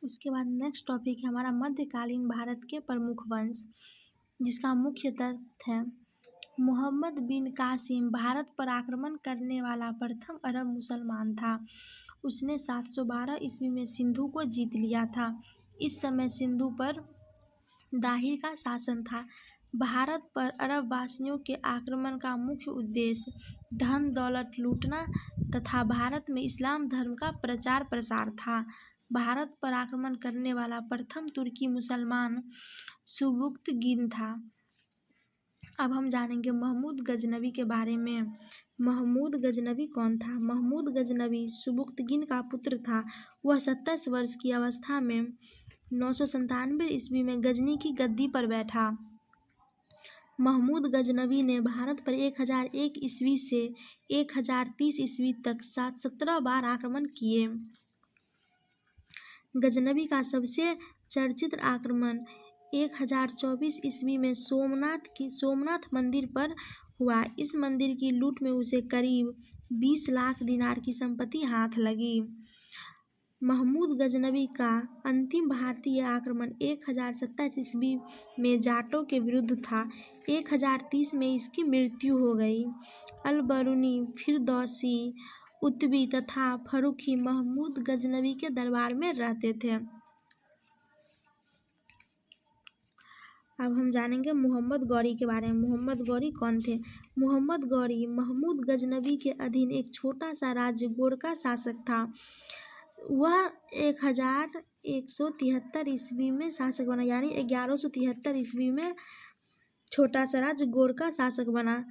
उसके बाद next topic है हमारा मध्यकालीन भारत के प्रमुख वंश, जिसका मुख्य तथ्य है मोहम्मद बिन कासिम भारत पर आक्रमण करने वाला प्रथम अरब मुसलमान था। उसने 712 ईस्वी में सिंधु को जीत लिया था। इस समय सिंधु पर दाहिर का शासन था। भारत पर अरब वासियों के आक्रमण का मुख्य उद्देश्य धन दौलत लूटना तथा भारत में इस्लाम धर्म का प्रचार प्रसार था। भारत पर आक्रमण करने वाला प्रथम तुर्की मुसलमान सुबुक्तगिन था। अब हम जानेंगे महमूद गजनवी के बारे में। महमूद गजनवी कौन था? महमूद गजनवी सुबुक्तगिन का पुत्र था। वह 27 वर्ष की अवस्था में 997 ईस्वी में गजनी की गद्दी पर बैठा। महमूद गजनवी ने भारत पर 1001 ईस्वी से 1030 ईस्वी तक 17 बार आक्रमण किए। गजनवी का सबसे चर्चित आक्रमण 1024 ईस्वी में सोमनाथ मंदिर पर हुआ। इस मंदिर की लूट में उसे करीब 20 लाख दिनार की संपत्ति हाथ लगी। महमूद गजनवी का अंतिम भारतीय आक्रमण 1027 ईस्वी में जाटों के विरुद्ध था। 1030 में इसकी मृत्यु हो गई। अल-बरूनी, फिरदौसी, उतबी तथा फर्रुखी महमूद गजनवी के दरबार में रहते थे। अब हम जानेंगे मोहम्मद गौरी के बारे में। मोहम्मद गौरी कौन थे? मोहम्मद गौरी महमूद गजनवी के अधीन एक छोटा सा राज्य गोरका शासक था। वह 1173 ईस्वी में शासक बना, यानी 1173 ईस्वी में छोटा सा राज्य गोरका शासक बना।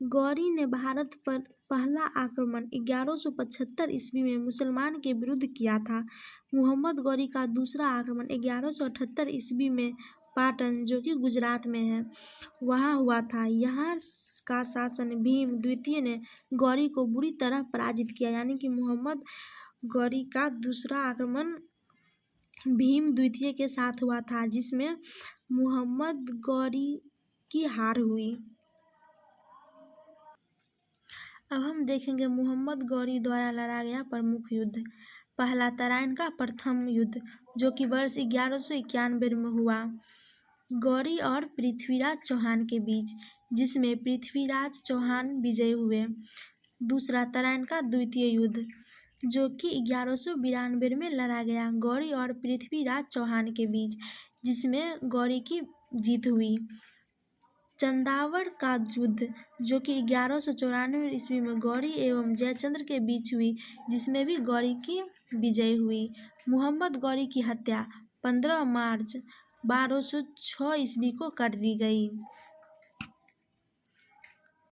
गौरी ने भारत पर पहला आक्रमण 1175 ईस्वी में मुसलमान के विरुद्ध किया था। मोहम्मद गौरी का दूसरा आक्रमण 1178 ईस्वी में पाटन, जो कि गुजरात में है, वहाँ हुआ था। यहाँ का शासन भीम द्वितीय ने गौरी को बुरी तरह पराजित किया, यानी कि मोहम्मद गौरी का दूसरा आक्रमण भीम द्वितीय के साथ हुआ था, जिसमें मोहम्मद गौरी की हार हुई। अब हम देखेंगे मोहम्मद गौरी द्वारा लड़ा गया प्रमुख युद्ध। पहला तराइन का प्रथम युद्ध, जो कि वर्ष 1191 में हुआ, गौरी और पृथ्वीराज चौहान के बीच, जिसमें पृथ्वीराज चौहान विजयी हुए। दूसरा तराइन का द्वितीय युद्ध, जो कि 1192 में लड़ा गया, गौरी और पृथ्वीराज चौहान के बीच, जिसमें गौरी की जीत हुई। चंदावड़ का युद्ध, जो कि 1194 ईस्वी में गौरी एवं जयचंद्र के बीच हुई, जिसमें भी गौरी की विजय हुई। मोहम्मद गौरी की हत्या 15 मार्च 1206 ईस्वी को कर दी गई।